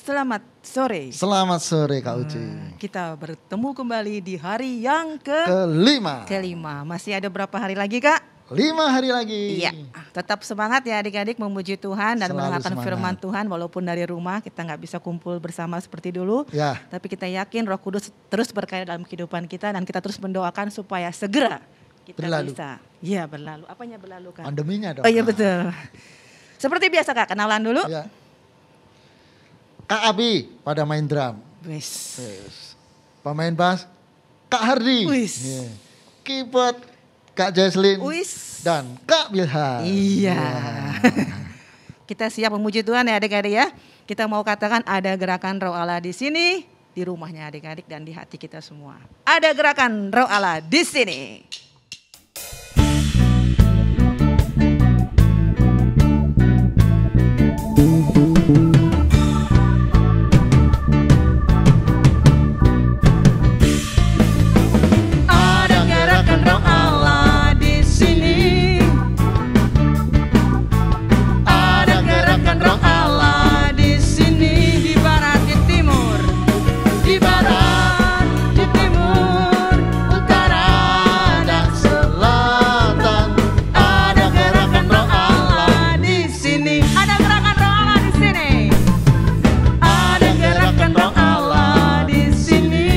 Selamat sore. Selamat sore Kak Uci. Kita bertemu kembali di hari yang kelima. Masih ada berapa hari lagi Kak? 5 hari lagi. Iya, tetap semangat ya adik-adik memuji Tuhan dan Selalu mendengarkan semangat. firman Tuhan walaupun dari rumah kita nggak bisa kumpul bersama seperti dulu. Ya. Tapi kita yakin Roh Kudus terus berkarya dalam kehidupan kita dan kita terus mendoakan supaya segera kita Berlalu. bisa. Iya berlalu. Apanya berlalu Kak? Pandeminya dong. Oh iya betul. Seperti biasa Kak, kenalan dulu. Ya. Kak Abi pada main drum. Wis. Yes. Pemain bass Kak Hardi. Wis. Yeah. Keyboard Kak Jesslyn. Wis. Dan Kak Bilhan. Iya. Yeah. Kita siap memuji Tuhan ya adik-adik ya. Kita mau katakan ada gerakan Roh Allah di sini, di rumahnya adik-adik dan di hati kita semua. Ada gerakan Roh Allah di sini. Ada gerakan Roh Allah di sini. Ada gerakan Roh Allah di sini, di barat, di timur, di barat, di timur, utara dan Selatan. ada gerakan Roh Allah di sini. Ada gerakan Roh Allah di sini. Ada gerakan Roh Allah di sini.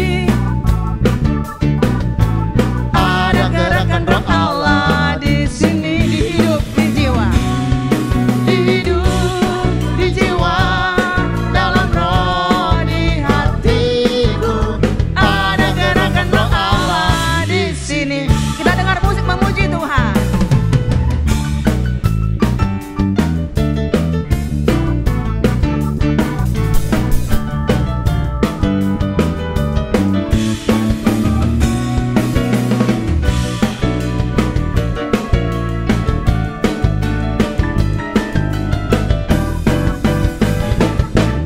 Ada gerakan Roh Allah di sini, di hidup, di jiwa. Di hidup, di jiwa, dalam roh, di hatiku. Ada gerakan Roh Allah di sini. Kita dengar musik memuji Tuhan.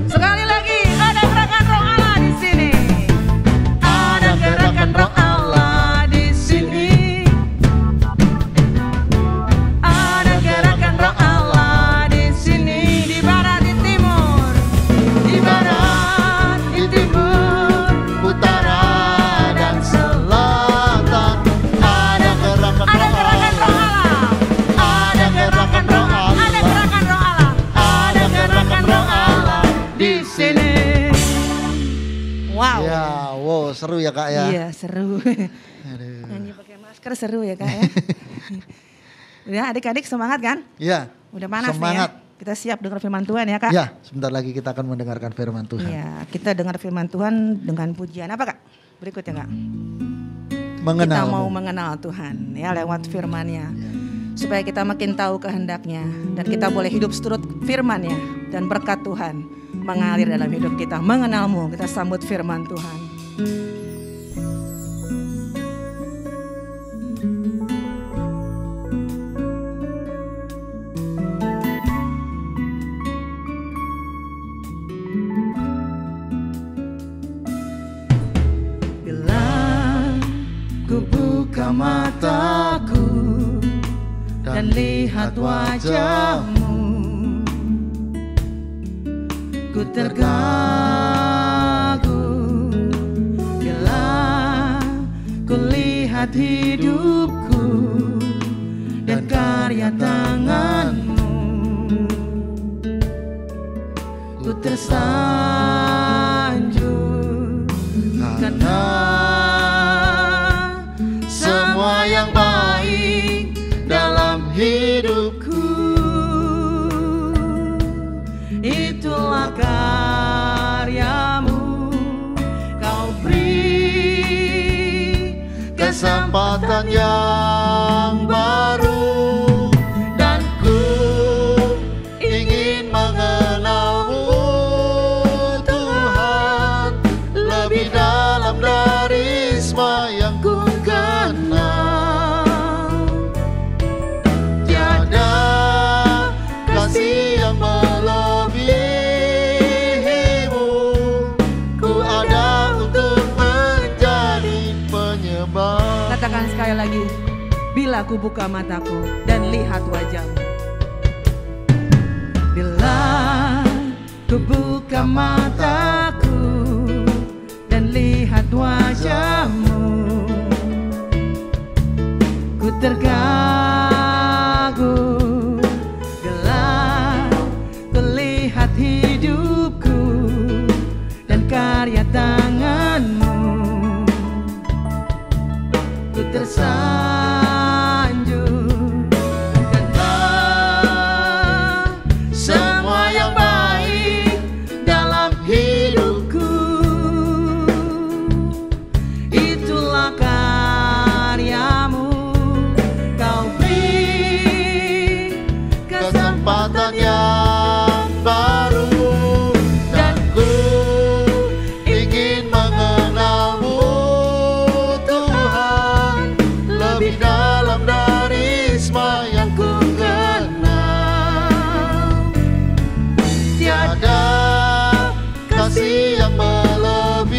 Sekali lagi, ada gerakan Roh Allah di sini. Ada gerakan Roh Allah di sini. Ada gerakan Roh Allah di sini, di barat, di timur, di barat, di timur, Utara dan selatan. Ada gerakan ada Roh gerakan Roh Allah. Allah. Ada gerakan Roh Allah. Ada gerakan Roh Allah. Ada gerakan Roh Allah di sini. Wow. Ya, wow seru ya Kak ya. Iya seru. Aduh. Nyanyi pakai masker seru ya Kak ya. Udah adik-adik semangat kan? Ya. Udah panas Semangat. nih ya. Kita siap dengar firman Tuhan ya Kak? Ya, sebentar lagi kita akan mendengarkan firman Tuhan. Iya, kita dengar firman Tuhan dengan pujian apa Kak? Berikutnya Kak. Mengenal. Kita mau mengenal Tuhan ya lewat firman-Nya. Supaya kita makin tahu kehendak-Nya dan kita boleh hidup seturut firman-Nya dan berkat Tuhan mengalir dalam hidup kita. Mengenalmu, kita sambut firman Tuhan. Bila ku buka mataku dan lihat wajahmu, ku tergagum bila ku lihat hidupku dan karya tanganmu. Ku tersanjung karena Semua yang baik dalam hidupku. itulah karyamu. Kau beri Kesempatan yang baru dan ku ingin mengenalmu Tuhan lebih dalam dari semua yang ku kenal. Tiada kasih yang melebihimu. Ku ada untuk menjadi penyebab. katakan sekali lagi, bila ku buka mataku dan lihat wajahmu. Bila Ku buka mataku dan lihat wajahmu. Ku tergagum, gelap, ku lihat hidupku dan karya tanganmu. Ku tersanjung karena semua yang baik dalam hidupku. Itulah karyamu. Kau beri Kesempatan yang baru, dan ku ingin mengenalmu Tuhan, lebih dalam dari semua yang ku kenal. Tiada kasih yang melebihimu.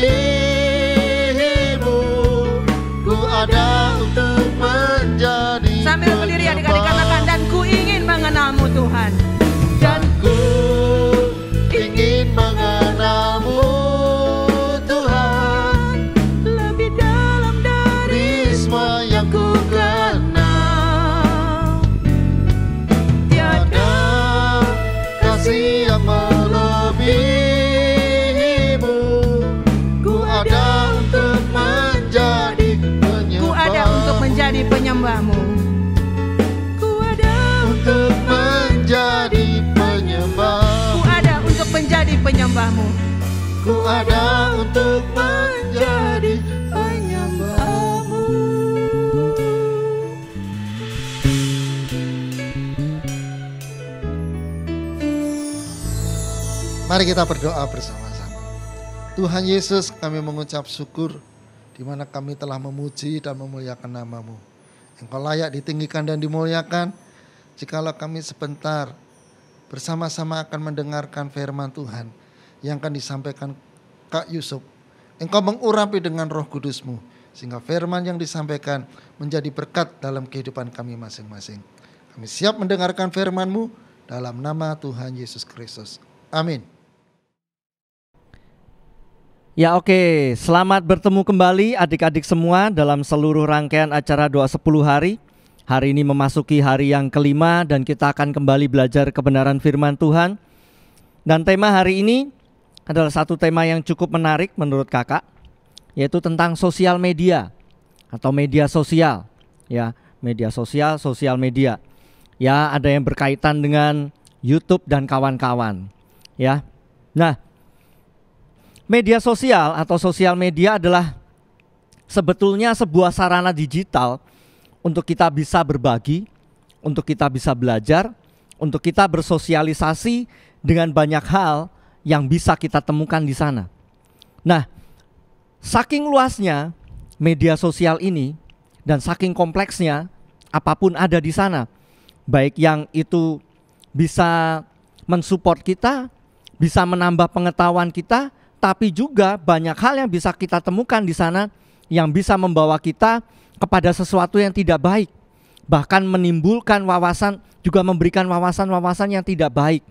Ku ada untuk menjadi Sambil berdiri adik-adik katakan, dan ku ingin mengenalmu Tuhan. dan ku ingin mengenalmu Tuhan, Lebih dalam dari di semua yang ku kenal. tiada kasih yang melebihimu. Ku ada untuk menjadi Ku ada untuk menjadi penyembahmu. Ku ada untuk menjadi penyembah. Ku ada untuk menjadi penyembahmu. Ku ada untuk menjadi penyembahmu. Mari kita berdoa bersama-sama. Tuhan Yesus, kami mengucap syukur di mana kami telah memuji dan memuliakan nama-Mu. Engkau layak ditinggikan dan dimuliakan. Jikalau kami sebentar bersama-sama akan mendengarkan firman Tuhan yang akan disampaikan Kak Yusuf. Engkau mengurapi dengan Roh Kudus-Mu sehingga firman yang disampaikan menjadi berkat dalam kehidupan kami masing-masing. Kami siap mendengarkan firman-Mu dalam nama Tuhan Yesus Kristus. Amin. Ya oke, selamat bertemu kembali adik-adik semua dalam seluruh rangkaian acara doa 10 hari. Hari ini memasuki hari yang kelima dan kita akan kembali belajar kebenaran firman Tuhan. Dan tema hari ini adalah satu tema yang cukup menarik menurut kakak, yaitu tentang sosial media atau media sosial. Ya, media sosial, sosial media. Ya, ada yang berkaitan dengan YouTube dan kawan-kawan. Ya, nah, media sosial atau sosial media adalah sebetulnya sebuah sarana digital untuk kita bisa berbagi, untuk kita bisa belajar, untuk kita bersosialisasi dengan banyak hal yang bisa kita temukan di sana. Nah, saking luasnya media sosial ini dan saking kompleksnya apapun ada di sana, baik yang itu bisa mensupport kita, bisa menambah pengetahuan kita, tapi juga banyak hal yang bisa kita temukan di sana yang bisa membawa kita kepada sesuatu yang tidak baik. Bahkan menimbulkan wawasan, juga memberikan wawasan-wawasan yang tidak baik.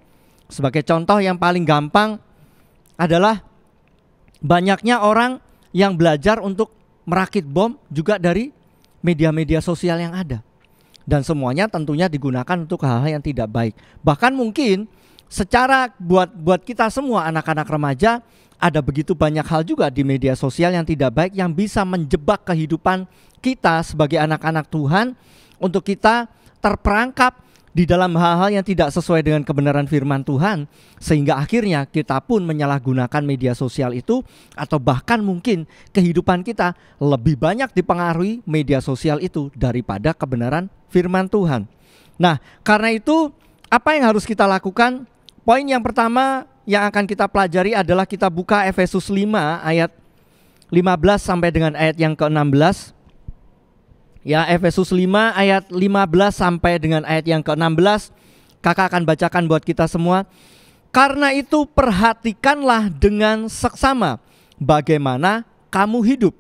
Sebagai contoh yang paling gampang adalah banyaknya orang yang belajar untuk merakit bom juga dari media-media sosial yang ada. Dan semuanya tentunya digunakan untuk hal-hal yang tidak baik. Bahkan mungkin secara buat kita semua anak-anak remaja, ada begitu banyak hal juga di media sosial yang tidak baik yang bisa menjebak kehidupan kita sebagai anak-anak Tuhan untuk kita terperangkap di dalam hal-hal yang tidak sesuai dengan kebenaran firman Tuhan, sehingga akhirnya kita pun menyalahgunakan media sosial itu, atau bahkan mungkin kehidupan kita lebih banyak dipengaruhi media sosial itu daripada kebenaran firman Tuhan. Nah, karena itu apa yang harus kita lakukan? Poin yang pertama yang akan kita pelajari adalah kita buka Efesus 5 ayat 15 sampai dengan ayat yang ke-16. Ya, Efesus 5 ayat 15 sampai dengan ayat yang ke-16. Kakak akan bacakan buat kita semua. Karena itu perhatikanlah dengan seksama bagaimana kamu hidup.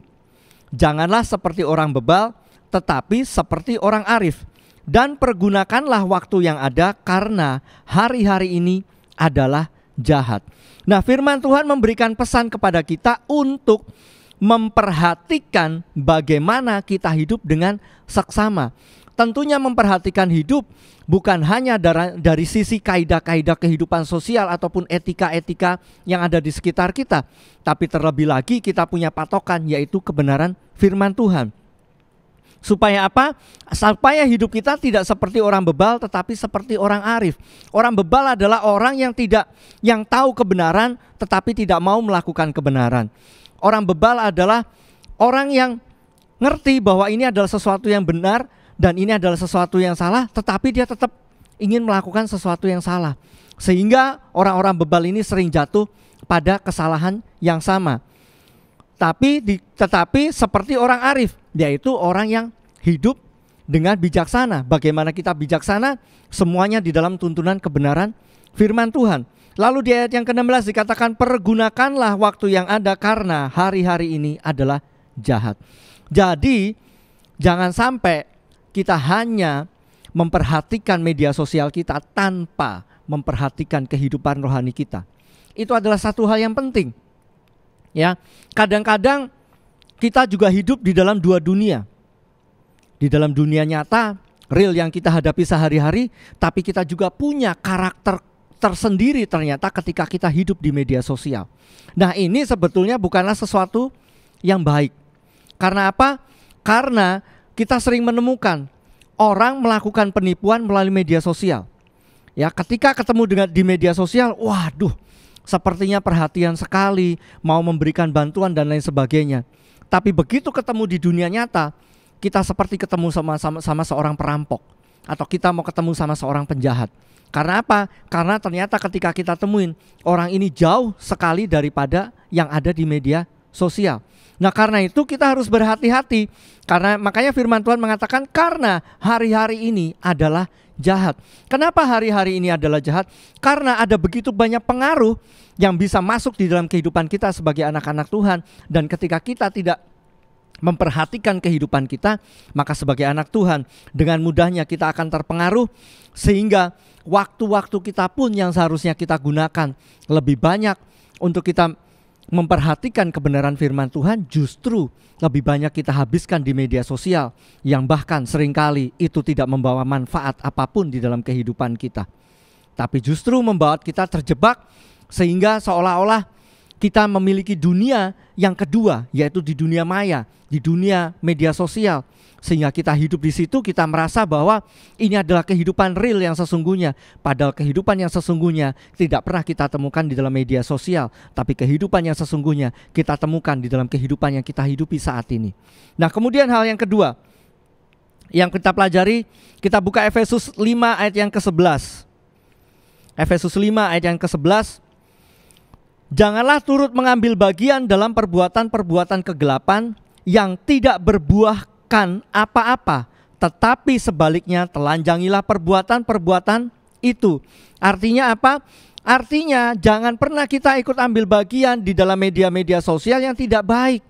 Janganlah seperti orang bebal, tetapi seperti orang arif. Dan pergunakanlah waktu yang ada, karena hari-hari ini adalah jahat. Nah, firman Tuhan memberikan pesan kepada kita untuk memperhatikan bagaimana kita hidup dengan seksama. Tentunya memperhatikan hidup bukan hanya dari sisi kaidah-kaidah kehidupan sosial ataupun etika-etika yang ada di sekitar kita, tapi terlebih lagi kita punya patokan, yaitu kebenaran firman Tuhan. Supaya apa? Supaya hidup kita tidak seperti orang bebal, tetapi seperti orang arif. Orang bebal adalah orang yang tahu kebenaran tetapi tidak mau melakukan kebenaran. Orang bebal adalah orang yang ngerti bahwa ini adalah sesuatu yang benar dan ini adalah sesuatu yang salah, tetapi dia tetap ingin melakukan sesuatu yang salah. Sehingga orang-orang bebal ini sering jatuh pada kesalahan yang sama. Tetapi seperti orang arif, yaitu orang yang hidup dengan bijaksana. Bagaimana kita bijaksana? Semuanya di dalam tuntunan kebenaran firman Tuhan. Lalu di ayat yang ke-16 dikatakan, pergunakanlah waktu yang ada karena hari-hari ini adalah jahat. Jadi jangan sampai kita hanya memperhatikan media sosial kita tanpa memperhatikan kehidupan rohani kita. Itu adalah satu hal yang penting. Ya, kadang-kadang kita juga hidup di dalam dua dunia. Di dalam dunia nyata, real yang kita hadapi sehari-hari, tapi kita juga punya karakter tersendiri ternyata ketika kita hidup di media sosial. Nah, ini sebetulnya bukanlah sesuatu yang baik. Karena apa? Karena kita sering menemukan orang melakukan penipuan melalui media sosial. Ya, ketika ketemu di media sosial, waduh, sepertinya perhatian sekali, mau memberikan bantuan dan lain sebagainya. Tapi begitu ketemu di dunia nyata, kita seperti ketemu sama seorang perampok, atau kita mau ketemu sama seorang penjahat. Karena apa? Karena ternyata ketika kita temuin, orang ini jauh sekali daripada yang ada di media sosial. Nah, karena itu kita harus berhati-hati. Karena makanya firman Tuhan mengatakan karena hari-hari ini adalah jahat. Kenapa hari-hari ini adalah jahat? Karena ada begitu banyak pengaruh yang bisa masuk di dalam kehidupan kita sebagai anak-anak Tuhan. Dan ketika kita tidak memperhatikan kehidupan kita, maka sebagai anak Tuhan dengan mudahnya kita akan terpengaruh, sehingga waktu-waktu kita pun yang seharusnya kita gunakan lebih banyak untuk kita memperhatikan kebenaran firman Tuhan, justru lebih banyak kita habiskan di media sosial yang bahkan seringkali itu tidak membawa manfaat apapun di dalam kehidupan kita, tapi justru membawa kita terjebak sehingga seolah-olah kita memiliki dunia yang kedua, yaitu di dunia maya, di dunia media sosial. Sehingga kita hidup di situ, kita merasa bahwa ini adalah kehidupan real yang sesungguhnya. Padahal kehidupan yang sesungguhnya tidak pernah kita temukan di dalam media sosial, tapi kehidupan yang sesungguhnya kita temukan di dalam kehidupan yang kita hidupi saat ini. Nah, kemudian hal yang kedua yang kita pelajari, kita buka Efesus 5 ayat yang ke-11. Efesus 5 ayat yang ke-11. Janganlah turut mengambil bagian dalam perbuatan-perbuatan kegelapan yang tidak berbuahkan apa-apa, tetapi sebaliknya telanjangilah perbuatan-perbuatan itu. Artinya apa? Artinya jangan pernah kita ikut ambil bagian di dalam media-media sosial yang tidak baik.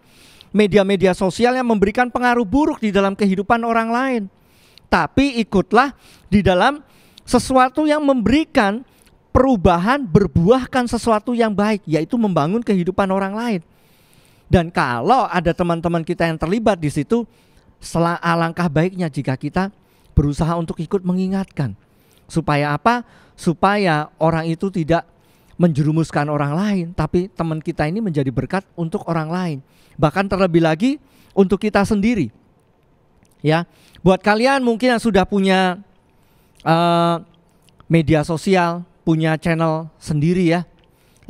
Media-media sosial yang memberikan pengaruh buruk di dalam kehidupan orang lain. Tapi ikutlah di dalam sesuatu yang memberikan perubahan, berbuahkan sesuatu yang baik, yaitu membangun kehidupan orang lain. Dan kalau ada teman-teman kita yang terlibat di situ, alangkah baiknya jika kita berusaha untuk ikut mengingatkan. Supaya apa? Supaya orang itu tidak menjerumuskan orang lain, tapi teman kita ini menjadi berkat untuk orang lain. Bahkan terlebih lagi untuk kita sendiri. Ya, buat kalian mungkin yang sudah punya media sosial, punya channel sendiri ya,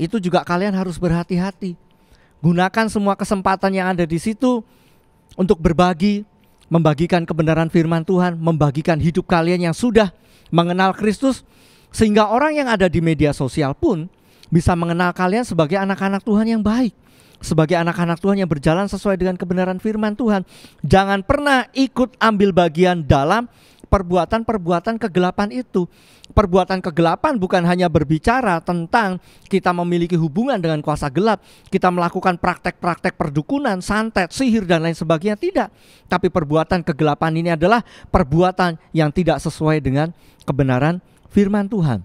itu juga kalian harus berhati-hati. Gunakan semua kesempatan yang ada di situ untuk berbagi, membagikan kebenaran firman Tuhan, membagikan hidup kalian yang sudah mengenal Kristus, sehingga orang yang ada di media sosial pun bisa mengenal kalian sebagai anak-anak Tuhan yang baik, sebagai anak-anak Tuhan yang berjalan sesuai dengan kebenaran firman Tuhan. Jangan pernah ikut ambil bagian dalam perbuatan-perbuatan kegelapan itu. Perbuatan kegelapan bukan hanya berbicara tentang kita memiliki hubungan dengan kuasa gelap, kita melakukan praktek-praktek perdukunan, santet, sihir dan lain sebagainya, tidak. Tapi perbuatan kegelapan ini adalah perbuatan yang tidak sesuai dengan kebenaran firman Tuhan.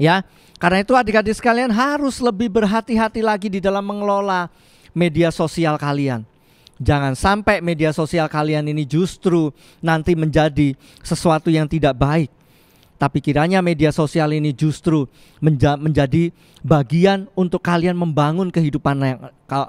Ya, karena itu adik-adik sekalian harus lebih berhati-hati lagi di dalam mengelola media sosial kalian. Jangan sampai media sosial kalian ini justru nanti menjadi sesuatu yang tidak baik. Tapi kiranya media sosial ini justru menjadi bagian untuk kalian membangun kehidupan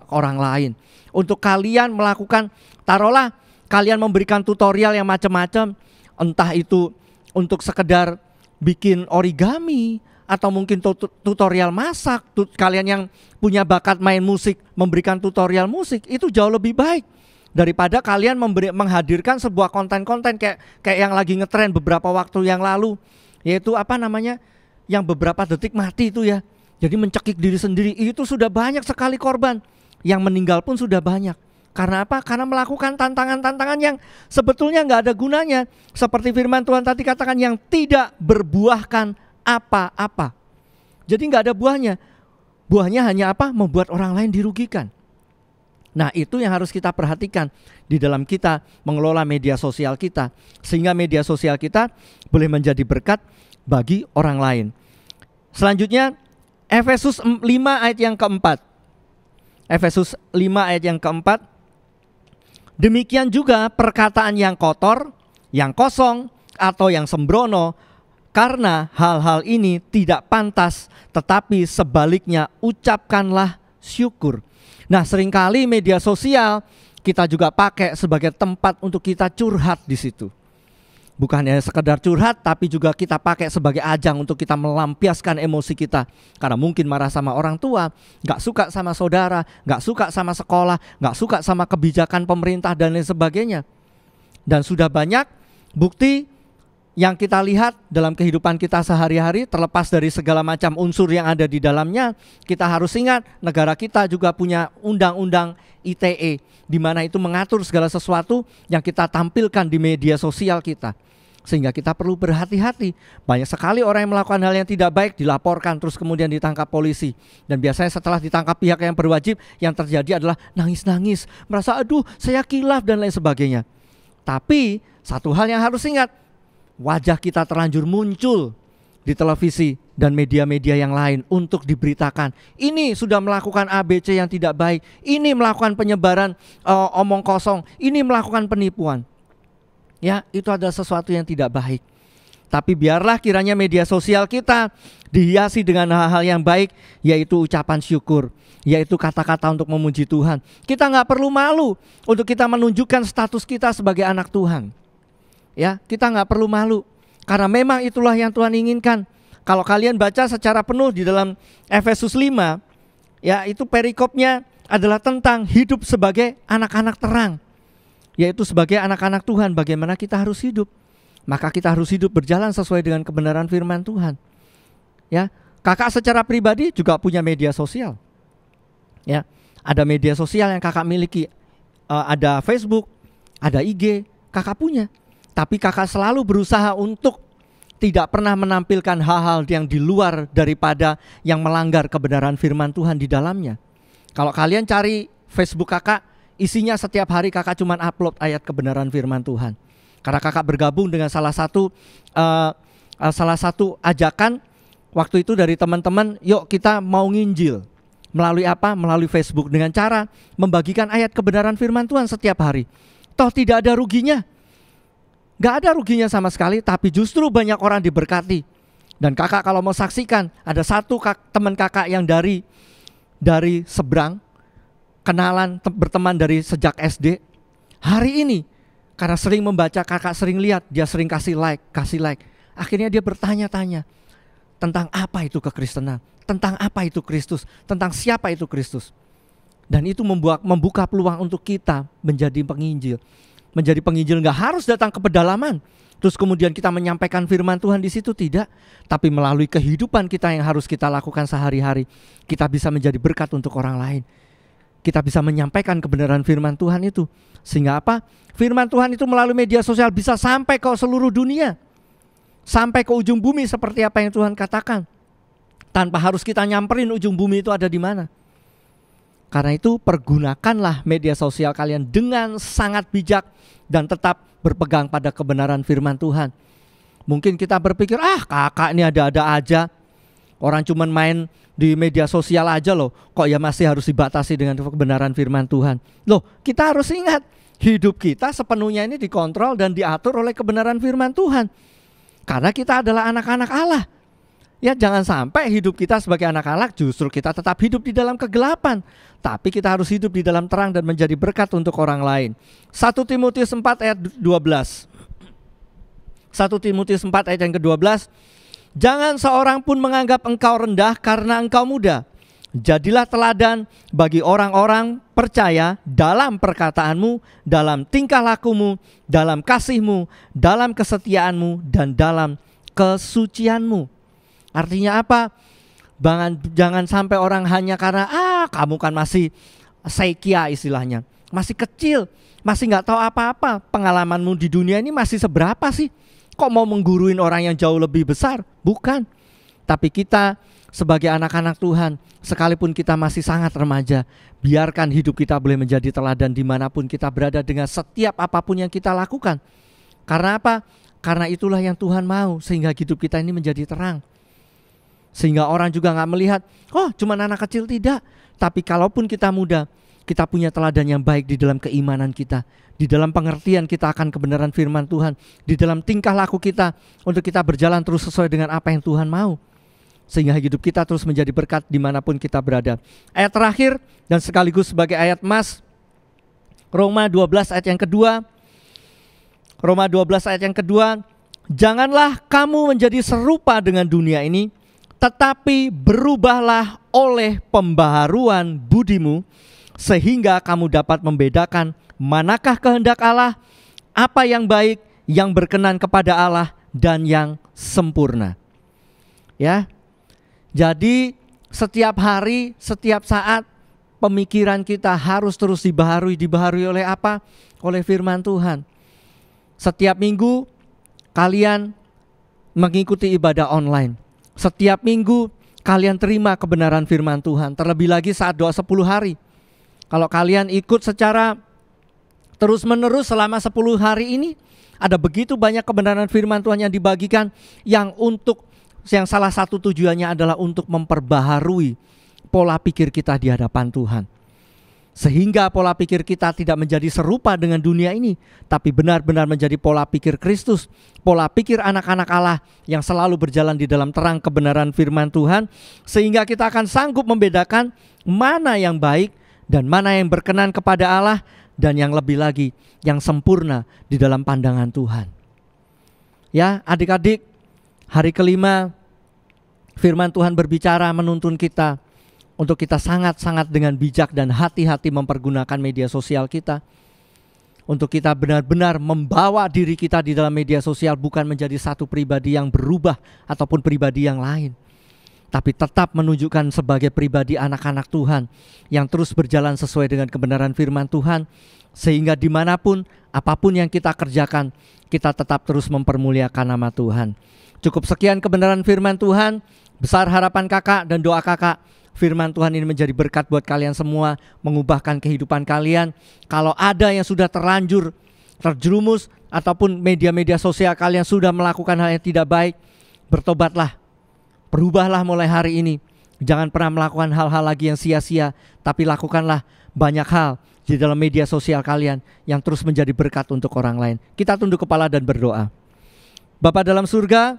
orang lain. Untuk kalian melakukan, taruhlah kalian memberikan tutorial yang macam-macam, entah itu untuk sekedar bikin origami, atau mungkin tutorial masak. Kalian yang punya bakat main musik memberikan tutorial musik, itu jauh lebih baik daripada kalian menghadirkan sebuah konten-konten kayak yang lagi ngetren beberapa waktu yang lalu, yaitu apa namanya, yang beberapa detik mati itu ya. Jadi mencekik diri sendiri. Itu sudah banyak sekali korban, yang meninggal pun sudah banyak. Karena apa? Karena melakukan tantangan-tantangan yang sebetulnya nggak ada gunanya. Seperti firman Tuhan tadi katakan, yang tidak berbuahkan apa-apa. Jadi nggak ada buahnya. Buahnya hanya apa? Membuat orang lain dirugikan. Nah, itu yang harus kita perhatikan di dalam kita mengelola media sosial kita, sehingga media sosial kita boleh menjadi berkat bagi orang lain. Selanjutnya Efesus 5 ayat yang keempat. Efesus 5 ayat yang keempat. Demikian juga perkataan yang kotor, yang kosong, atau yang sembrono, karena hal-hal ini tidak pantas, tetapi sebaliknya ucapkanlah syukur. Nah, seringkali media sosial kita juga pakai sebagai tempat untuk kita curhat di situ. Bukan hanya sekedar curhat, tapi juga kita pakai sebagai ajang untuk kita melampiaskan emosi kita. Karena mungkin marah sama orang tua, gak suka sama saudara, gak suka sama sekolah, gak suka sama kebijakan pemerintah dan lain sebagainya. Dan sudah banyak bukti yang kita lihat dalam kehidupan kita sehari-hari, terlepas dari segala macam unsur yang ada di dalamnya. Kita harus ingat, negara kita juga punya undang-undang ITE, di mana itu mengatur segala sesuatu yang kita tampilkan di media sosial kita. Sehingga kita perlu berhati-hati. Banyak sekali orang yang melakukan hal yang tidak baik dilaporkan, terus kemudian ditangkap polisi. Dan biasanya setelah ditangkap pihak yang berwajib, yang terjadi adalah nangis-nangis, merasa aduh saya kilaf dan lain sebagainya. Tapi satu hal yang harus ingat, wajah kita terlanjur muncul di televisi dan media-media yang lain untuk diberitakan. Ini sudah melakukan ABC yang tidak baik. Ini melakukan penyebaran omong kosong. Ini melakukan penipuan. Ya, itu adalah sesuatu yang tidak baik. Tapi biarlah kiranya media sosial kita dihiasi dengan hal-hal yang baik, yaitu ucapan syukur, yaitu kata-kata untuk memuji Tuhan. Kita nggak perlu malu untuk kita menunjukkan status kita sebagai anak Tuhan. Ya, kita nggak perlu malu, karena memang itulah yang Tuhan inginkan. Kalau kalian baca secara penuh di dalam Efesus 5, ya, itu perikopnya adalah tentang hidup sebagai anak-anak terang, yaitu sebagai anak-anak Tuhan, bagaimana kita harus hidup. Maka kita harus hidup berjalan sesuai dengan kebenaran firman Tuhan. Ya, kakak secara pribadi juga punya media sosial. Ya, ada media sosial yang kakak miliki, ada Facebook, ada IG, kakak punya. Tapi kakak selalu berusaha untuk tidak pernah menampilkan hal-hal yang di luar daripada yang melanggar kebenaran firman Tuhan di dalamnya. Kalau kalian cari Facebook kakak, isinya setiap hari kakak cuma upload ayat kebenaran firman Tuhan. Karena kakak bergabung dengan salah satu ajakan waktu itu dari teman-teman, yuk kita mau nginjil. Melalui apa? Melalui Facebook, dengan cara membagikan ayat kebenaran firman Tuhan setiap hari. Toh tidak ada ruginya. Gak ada ruginya sama sekali, tapi justru banyak orang diberkati. Dan kakak kalau mau saksikan, ada satu teman kakak yang dari seberang, kenalan, berteman dari sejak SD. Hari ini, karena sering membaca, kakak sering lihat, dia sering kasih like. Akhirnya dia bertanya-tanya tentang apa itu kekristenan, tentang apa itu Kristus, tentang siapa itu Kristus. Dan itu membuka peluang untuk kita menjadi penginjil. Menjadi penginjil nggak harus datang ke pedalaman, terus kemudian kita menyampaikan firman Tuhan di situ, tidak. Tapi melalui kehidupan kita yang harus kita lakukan sehari-hari, kita bisa menjadi berkat untuk orang lain. Kita bisa menyampaikan kebenaran firman Tuhan itu. Sehingga apa? Firman Tuhan itu melalui media sosial bisa sampai ke seluruh dunia, sampai ke ujung bumi seperti apa yang Tuhan katakan. Tanpa harus kita nyamperin ujung bumi itu ada di mana. Karena itu pergunakanlah media sosial kalian dengan sangat bijak dan tetap berpegang pada kebenaran firman Tuhan. Mungkin kita berpikir, kakak ini ada-ada aja. Orang cuman main di media sosial aja loh, kok ya masih harus dibatasi dengan kebenaran firman Tuhan. Loh, kita harus ingat, hidup kita sepenuhnya ini dikontrol dan diatur oleh kebenaran firman Tuhan. Karena kita adalah anak-anak Allah. Ya, jangan sampai hidup kita sebagai anak Allah justru kita tetap hidup di dalam kegelapan. Tapi kita harus hidup di dalam terang dan menjadi berkat untuk orang lain. 1 Timotius 4 ayat 12. 1 Timotius 4 ayat yang ke-12. Jangan seorang pun menganggap engkau rendah karena engkau muda. Jadilah teladan bagi orang-orang percaya dalam perkataanmu, dalam tingkah lakumu, dalam kasihmu, dalam kesetiaanmu, dan dalam kesucianmu. Artinya apa? Jangan sampai orang hanya karena kamu kan masih seikia istilahnya, masih kecil, masih nggak tahu apa-apa, pengalamanmu di dunia ini masih seberapa sih? Kok mau mengguruin orang yang jauh lebih besar? Bukan. Tapi kita sebagai anak-anak Tuhan, sekalipun kita masih sangat remaja, biarkan hidup kita boleh menjadi teladan dimanapun kita berada dengan setiap apapun yang kita lakukan. Karena apa? Karena itulah yang Tuhan mau, sehingga hidup kita ini menjadi terang. Sehingga orang juga gak melihat, oh cuma anak kecil, tidak. Tapi kalaupun kita muda, kita punya teladan yang baik di dalam keimanan kita, di dalam pengertian kita akan kebenaran firman Tuhan, di dalam tingkah laku kita untuk kita berjalan terus sesuai dengan apa yang Tuhan mau. Sehingga hidup kita terus menjadi berkat dimanapun kita berada. Ayat terakhir dan sekaligus sebagai ayat emas, Roma 12 ayat yang kedua. Roma 12 ayat yang kedua. Janganlah kamu menjadi serupa dengan dunia ini, tetapi berubahlah oleh pembaharuan budimu, sehingga kamu dapat membedakan manakah kehendak Allah, apa yang baik, yang berkenan kepada Allah, dan yang sempurna. Ya, jadi setiap hari, setiap saat pemikiran kita harus terus dibaharui oleh apa? Oleh firman Tuhan. Setiap minggu kalian mengikuti ibadah online. Setiap minggu kalian terima kebenaran firman Tuhan. Terlebih lagi saat doa 10 hari. Kalau kalian ikut secara terus menerus selama 10 hari ini, ada begitu banyak kebenaran firman Tuhan yang dibagikan, yang salah satu tujuannya adalah untuk memperbaharui pola pikir kita di hadapan Tuhan. Sehingga pola pikir kita tidak menjadi serupa dengan dunia ini, tapi benar-benar menjadi pola pikir Kristus, pola pikir anak-anak Allah yang selalu berjalan di dalam terang kebenaran firman Tuhan. Sehingga kita akan sanggup membedakan mana yang baik dan mana yang berkenan kepada Allah, dan yang lebih lagi yang sempurna di dalam pandangan Tuhan. Ya, adik-adik, hari kelima firman Tuhan berbicara menuntun kita untuk kita sangat-sangat dengan bijak dan hati-hati mempergunakan media sosial kita. Untuk kita benar-benar membawa diri kita di dalam media sosial bukan menjadi satu pribadi yang berubah ataupun pribadi yang lain, tapi tetap menunjukkan sebagai pribadi anak-anak Tuhan yang terus berjalan sesuai dengan kebenaran firman Tuhan. Sehingga dimanapun, apapun yang kita kerjakan, kita tetap terus mempermuliakan nama Tuhan. Cukup sekian kebenaran firman Tuhan. Besar harapan kakak dan doa kakak, firman Tuhan ini menjadi berkat buat kalian semua, mengubahkan kehidupan kalian. Kalau ada yang sudah terlanjur terjerumus ataupun media-media sosial kalian sudah melakukan hal yang tidak baik, bertobatlah, berubahlah mulai hari ini. Jangan pernah melakukan hal-hal lagi yang sia-sia, tapi lakukanlah banyak hal di dalam media sosial kalian yang terus menjadi berkat untuk orang lain. Kita tunduk kepala dan berdoa. Bapa dalam surga,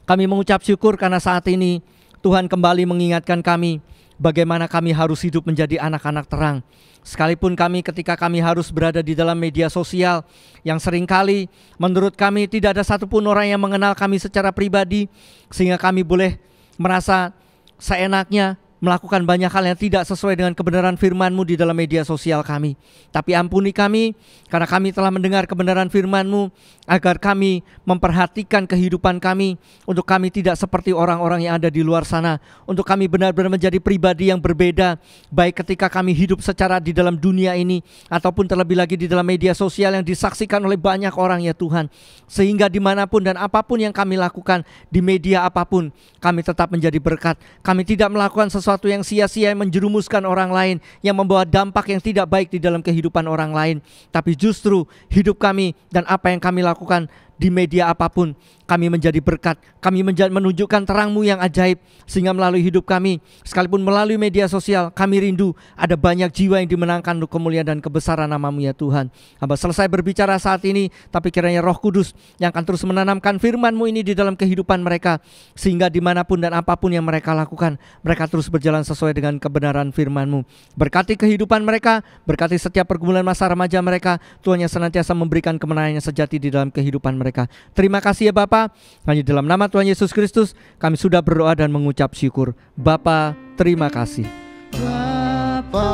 kami mengucap syukur karena saat ini Tuhan kembali mengingatkan kami bagaimana kami harus hidup menjadi anak-anak terang. Sekalipun ketika kami harus berada di dalam media sosial yang seringkali menurut kami tidak ada satupun orang yang mengenal kami secara pribadi, sehingga kami boleh merasa seenaknya melakukan banyak hal yang tidak sesuai dengan kebenaran firman-Mu di dalam media sosial kami. Tapi ampuni kami karena kami telah mendengar kebenaran firman-Mu, agar kami memperhatikan kehidupan kami, untuk kami tidak seperti orang-orang yang ada di luar sana, untuk kami benar-benar menjadi pribadi yang berbeda, baik ketika kami hidup secara di dalam dunia ini ataupun terlebih lagi di dalam media sosial yang disaksikan oleh banyak orang ya Tuhan. Sehingga dimanapun dan apapun yang kami lakukan di media apapun, kami tetap menjadi berkat. Kami tidak melakukan sesuatu yang sia-sia yang menjerumuskan orang lain, yang membawa dampak yang tidak baik di dalam kehidupan orang lain, tapi justru hidup kami dan apa yang kami lakukan di media apapun, kami menjadi berkat, kami menunjukkan terang-Mu yang ajaib, sehingga melalui hidup kami, sekalipun melalui media sosial, kami rindu ada banyak jiwa yang dimenangkan untuk kemuliaan dan kebesaran nama-Mu ya Tuhan. Hamba selesai berbicara saat ini, tapi kiranya Roh Kudus yang akan terus menanamkan firman-Mu ini di dalam kehidupan mereka, sehingga dimanapun dan apapun yang mereka lakukan, mereka terus berjalan sesuai dengan kebenaran firman-Mu. Berkati kehidupan mereka, berkati setiap pergumulan masa remaja mereka. Tuhan yang senantiasa memberikan kemenangan yang sejati di dalam kehidupan mereka. Terima kasih ya Bapa. Hanya dalam nama Tuhan Yesus Kristus kami sudah berdoa dan mengucap syukur. Bapa, terima kasih. Bapa,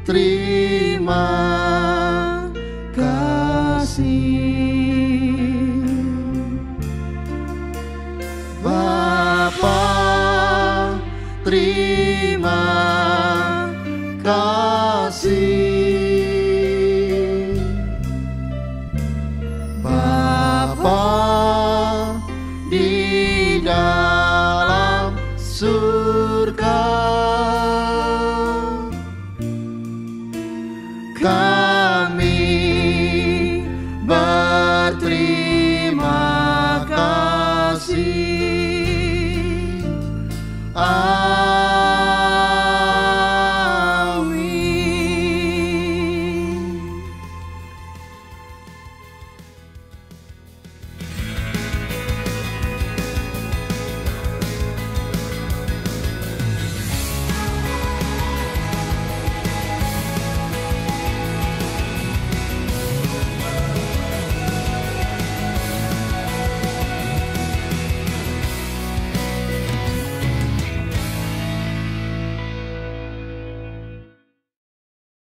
terima kasih. Bapa, terima kasih. Bapa di dalam surga,